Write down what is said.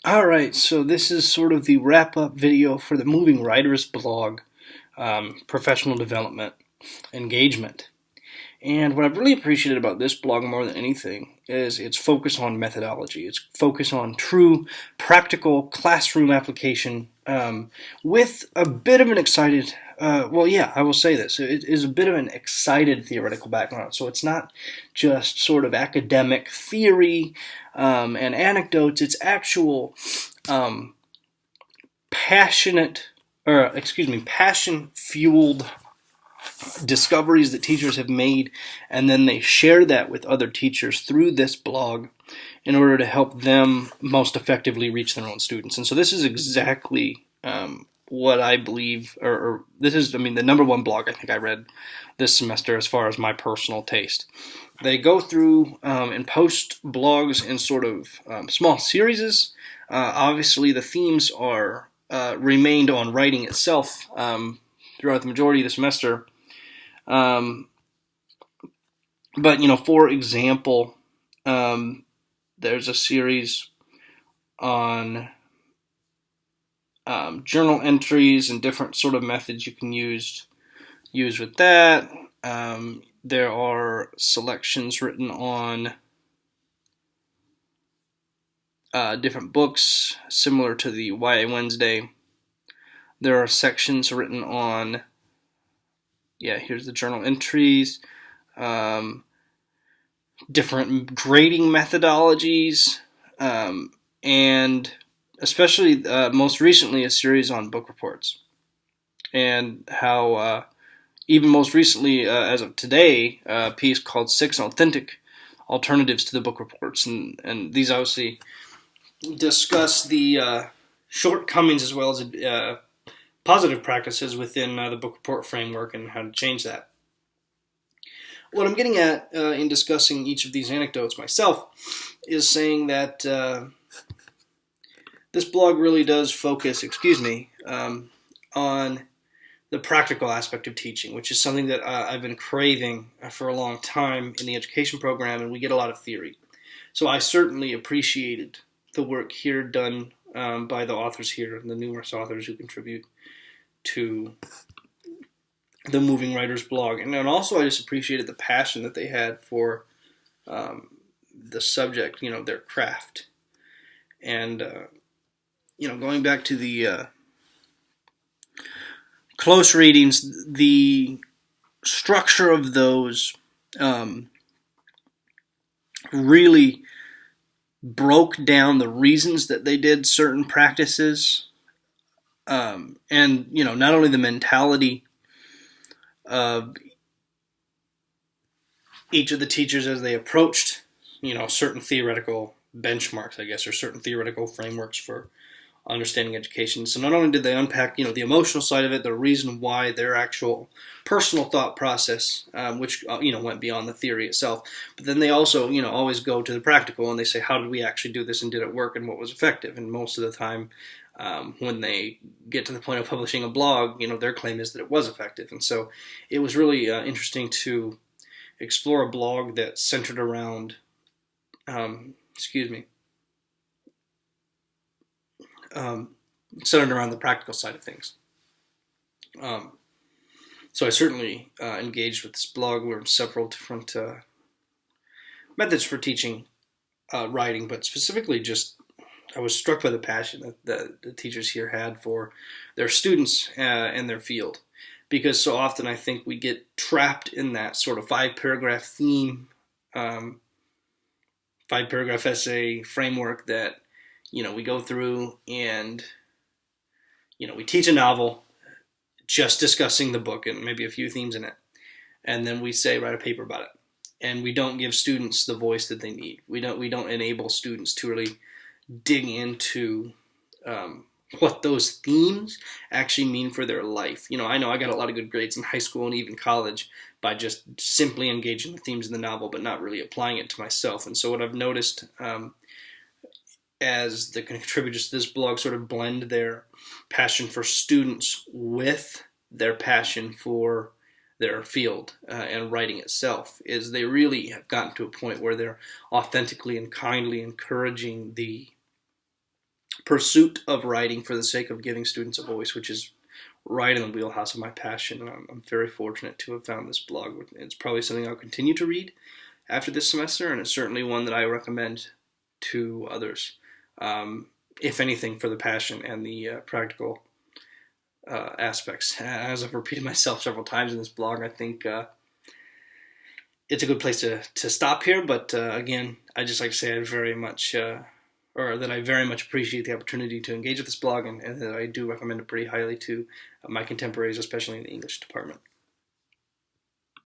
Alright, so this is sort of the wrap-up video for the Moving Writers blog, professional development, engagement. And what I've really appreciated about this blog more than anything is its focus on methodology. Its focus on true, practical classroom application with a bit of an excited, I will say this. It is a bit of an excited theoretical background. So it's not just sort of academic theory and anecdotes. It's actual passion-fueled discoveries that teachers have made, and then they share that with other teachers through this blog in order to help them most effectively reach their own students. And so this is exactly what I believe, or this is, the number one blog I think I read this semester as far as my personal taste. They go through and post blogs in sort of small series. Obviously, the themes are remained on writing itself throughout the majority of the semester. But for example, there's a series on journal entries and different sort of methods you can use with that. There are selections written on different books, similar to the YA Wednesday. There are sections written on, here's the journal entries, different grading methodologies, and especially most recently a series on book reports, and how even most recently, as of today, a piece called 6 Authentic Alternatives to the Book Reports, and these obviously discuss the shortcomings as well as positive practices within the book report framework and how to change that. What I'm getting at in discussing each of these anecdotes myself is saying that this blog really does focus, on the practical aspect of teaching, which is something that I've been craving for a long time in the education program, and we get a lot of theory. So I certainly appreciated the work here done by the authors here and the numerous authors who contribute to the Moving Writers blog. And then also I just appreciated the passion that they had for the subject, their craft. And, going back to the close readings, the structure of those really broke down the reasons that they did certain practices, and not only the mentality of each of the teachers as they approached certain theoretical benchmarks, I guess, or certain theoretical frameworks for understanding education. So not only did they unpack the emotional side of it, the reason why their actual personal thought process, which went beyond the theory itself, but then they also always go to the practical and they say, how did we actually do this and did it work and what was effective? And most of the time when they get to the point of publishing a blog, their claim is that it was effective. And so it was really interesting to explore a blog that centered around centered around the practical side of things. So I certainly engaged with this blog. We learned several different methods for teaching writing, but specifically just I was struck by the passion that the teachers here had for their students and their field. Because so often I think we get trapped in that sort of 5-paragraph theme, 5-paragraph essay framework that we go through and we teach a novel just discussing the book and maybe a few themes in it, and then we say write a paper about it, and we don't give students the voice that they need. We don't enable students to really dig into what those themes actually mean for their life. I know I got a lot of good grades in high school and even college by just simply engaging the themes in the novel, but not really applying it to myself. And so what I've noticed as the contributors to this blog sort of blend their passion for students with their passion for their field and writing itself, is they really have gotten to a point where they're authentically and kindly encouraging the pursuit of writing for the sake of giving students a voice, which is right in the wheelhouse of my passion. And I'm very fortunate to have found this blog. It's probably something I'll continue to read after this semester, and it's certainly one that I recommend to others, if anything, for the passion and the practical aspects. As I've repeated myself several times in this blog, I think it's a good place to stop here. But again, I just like to say I very much appreciate the opportunity to engage with this blog, and that I do recommend it pretty highly to my contemporaries, especially in the English department.